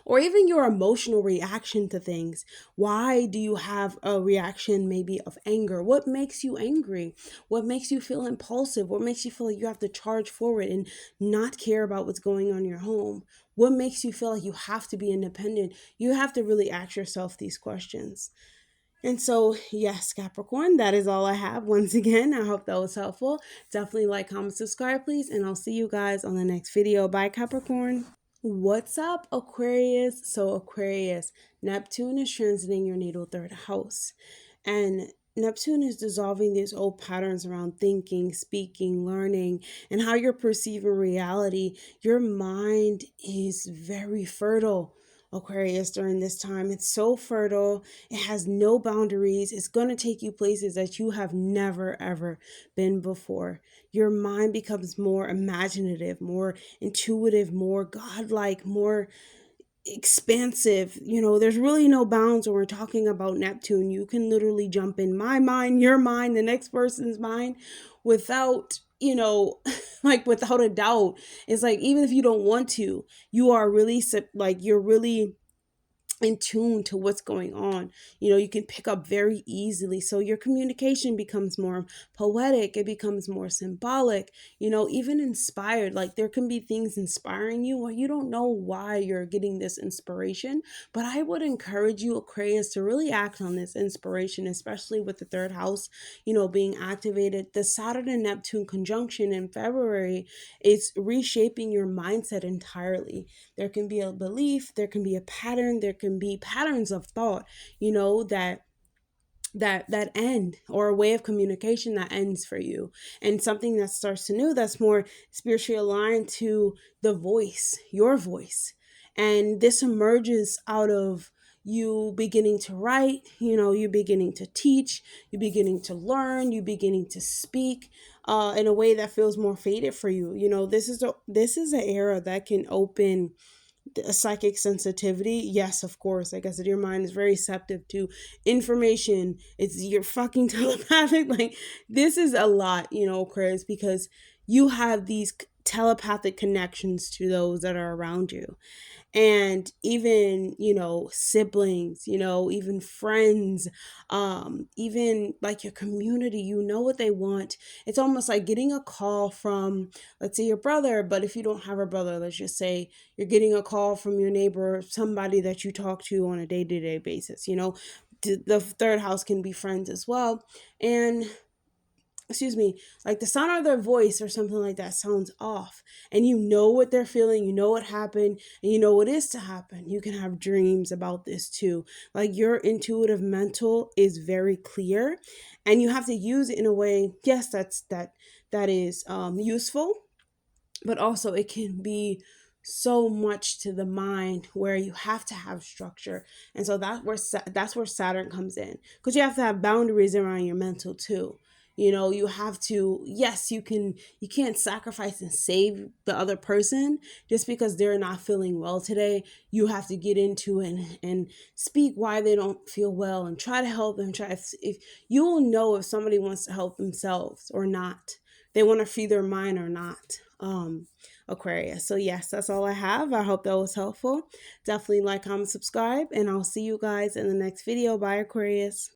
Or even your emotional reaction to things. Why do you have a reaction maybe of anger? What makes you angry? What makes you feel impulsive? What makes you feel like you have to charge forward and not care about what's going on in your home? What makes you feel like you have to be independent? You have to really ask yourself these questions. And so, yes, Capricorn, that is all I have. Once again, I hope that was helpful. Definitely like, comment, subscribe, please, and I'll see you guys on the next video. Bye, Capricorn. What's up, Aquarius? So, Aquarius, Neptune is transiting your natal third house. And Neptune is dissolving these old patterns around thinking, speaking, learning, and how you're perceiving reality. Your mind is very fertile, Aquarius, during this time. It's so fertile. It has no boundaries. It's going to take you places that you have never, ever been before. Your mind becomes more imaginative, more intuitive, more godlike, more expansive. There's really no bounds when we're talking about Neptune. You can literally jump in my mind, your mind, the next person's mind without, like without a doubt. It's like, even if you don't want to, you are really like, you're really in tune to what's going on. You can pick up very easily. So your communication becomes more poetic, it becomes more symbolic, even inspired. Like, there can be things inspiring you where you don't know why you're getting this inspiration. But I would encourage you, Aquarius, to really act on this inspiration, especially with the third house, being activated. The Saturn and Neptune conjunction in February is reshaping your mindset entirely. There can be a belief, there can be a pattern, there can be patterns of thought, that end, or a way of communication that ends for you, and something that starts to new, that's more spiritually aligned to the voice, your voice. And this emerges out of you beginning to write, you beginning to teach, you beginning to learn, you beginning to speak in a way that feels more fated for you. This is an era that can open a psychic sensitivity. Yes, of course, like I said, your mind is very receptive to information. You're fucking telepathic. Like, this is a lot, Aquarius, because you have these telepathic connections to those that are around you. And even, siblings, even friends, even like your community, what they want. It's almost like getting a call from, let's say, your brother. But if you don't have a brother, let's just say you're getting a call from your neighbor, somebody that you talk to on a day-to-day basis. The third house can be friends as well. And like the sound of their voice or something like that sounds off, and what they're feeling, what happened, and what is to happen. You can have dreams about this too. Like, your intuitive mental is very clear, and you have to use it in a way, yes, that is useful, but also it can be so much to the mind where you have to have structure. And so that's where Saturn comes in, because you have to have boundaries around your mental too. You have to, yes, you can't sacrifice and save the other person just because they're not feeling well today. You have to get into and speak why they don't feel well, and try to help them. If you will know if somebody wants to help themselves or not, they want to free their mind or not. Aquarius. So yes, that's all I have. I hope that was helpful. Definitely like, comment, subscribe, and I'll see you guys in the next video. Bye, Aquarius.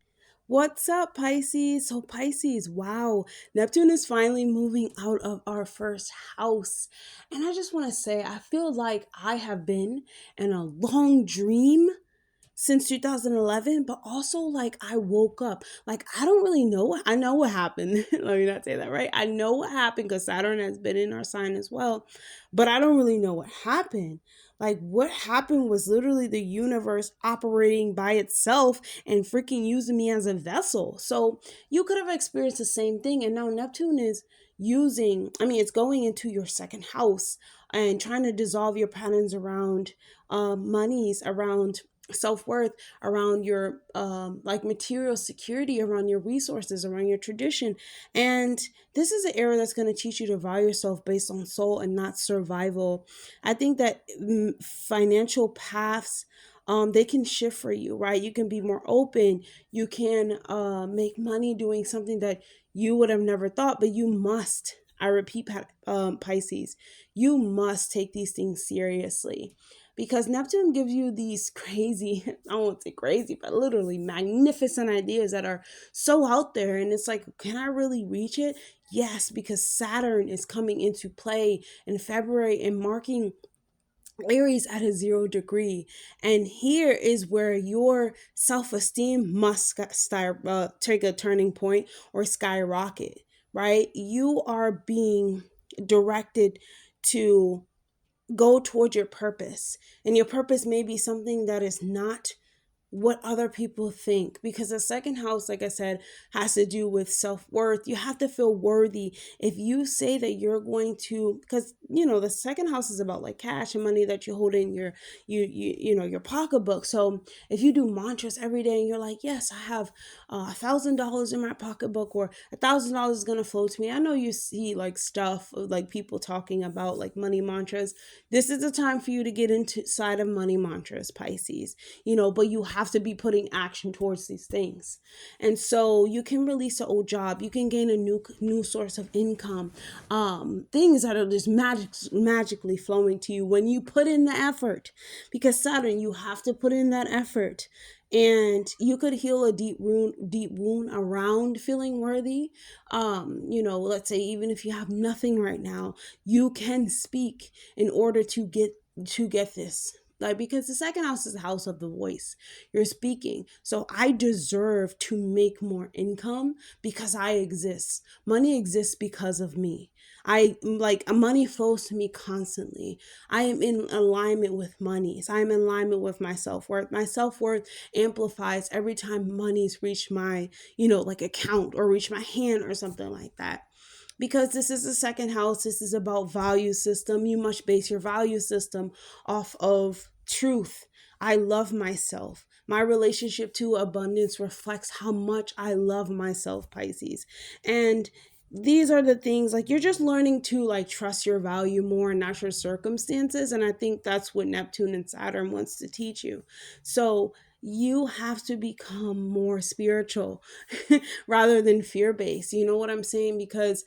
What's up, Pisces? So Pisces, wow, Neptune is finally moving out of our first house. And I just want to say, I feel like I have been in a long dream since 2011, but also, like, I woke up, like, I don't really know. I know what happened. Let me not say that, right? I know what happened because Saturn has been in our sign as well, but I don't really know what happened. Like, what happened was literally the universe operating by itself and freaking using me as a vessel. So you could have experienced the same thing. And now Neptune is it's going into your second house and trying to dissolve your patterns around monies, around self-worth, around your like material security, around your resources, around your tradition. And this is an era that's going to teach you to value yourself based on soul and not survival. I think that financial paths, they can shift for you, right? You can be more open. You can make money doing something that you would have never thought. But you must, I repeat, Pisces, you must take these things seriously, because Neptune gives you these crazy, I won't say crazy, but literally magnificent ideas that are so out there. And it's like, can I really reach it? Yes, because Saturn is coming into play in February and marking Aries at a 0 degree. And here is where your self-esteem must take a turning point or skyrocket, right? You are being directed to go towards your purpose, and your purpose may be something that is not what other people think, because the second house, like I said, has to do with self-worth. You have to feel worthy. If you say that you're going to, because the second house is about like cash and money that you hold in your your pocketbook. So if you do mantras every day and you're like, yes, I have $1,000 in my pocketbook, or $1,000 is gonna flow to me. I know you see like stuff like people talking about like money mantras. This is the time for you to get inside of money mantras, Pisces. But you have to be putting action towards these things. And so you can release an old job, you can gain a new source of income, things that are just magically flowing to you when you put in the effort. Because Saturn, you have to put in that effort. And you could heal a deep wound around feeling worthy. Let's say even if you have nothing right now, you can speak in order to get this. Like, because the second house is the house of the voice. You're speaking. So I deserve to make more income because I exist. Money exists because of me. Money flows to me constantly. I am in alignment with money. So I am in alignment with my self-worth. My self-worth amplifies every time money's reach my, account or reach my hand or something like that. Because this is the second house, this is about value system. You must base your value system off of truth. I love myself. My relationship to abundance reflects how much I love myself, Pisces. And these are the things, like, you're just learning to like trust your value more and not your circumstances. And I think that's what Neptune and Saturn wants to teach you. So you have to become more spiritual rather than fear-based. You know what I'm saying? Because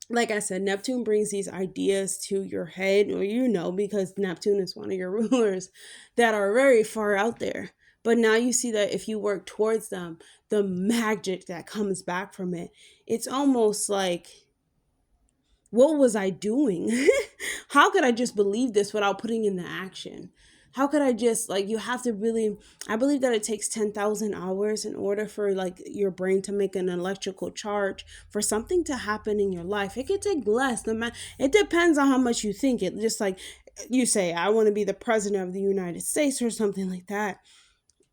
like I said, Neptune brings these ideas to your head, or because Neptune is one of your rulers, that are very far out there. But now you see that if you work towards them, the magic that comes back from it, it's almost like, what was I doing? How could I just believe this without putting in the action? How could I just, you have to really, I believe that it takes 10,000 hours in order for like your brain to make an electrical charge for something to happen in your life. It could take less. It depends on how much you think it. Just like you say, I want to be the president of the United States or something like that.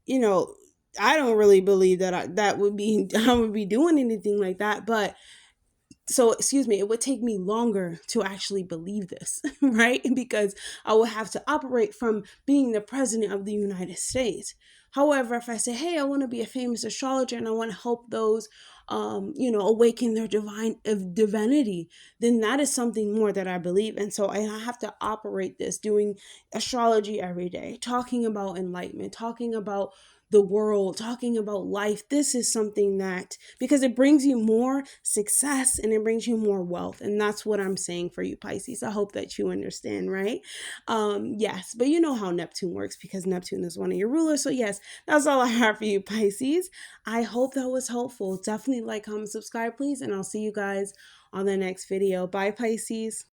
I don't really believe that I would be doing anything like that, but it would take me longer to actually believe this, right? Because I would have to operate from being the president of the United States. However, if I say, hey, I want to be a famous astrologer and I want to help those, awaken their divinity, then that is something more that I believe. And so I have to operate this, doing astrology every day, talking about enlightenment, talking about the world, talking about life. This is something that, because it brings you more success and it brings you more wealth. And that's what I'm saying for you, Pisces. I hope that you understand, right? Yes, but you know how Neptune works, because Neptune is one of your rulers. So yes, that's all I have for you, Pisces. I hope that was helpful. Definitely like, comment, subscribe, please. And I'll see you guys on the next video. Bye, Pisces.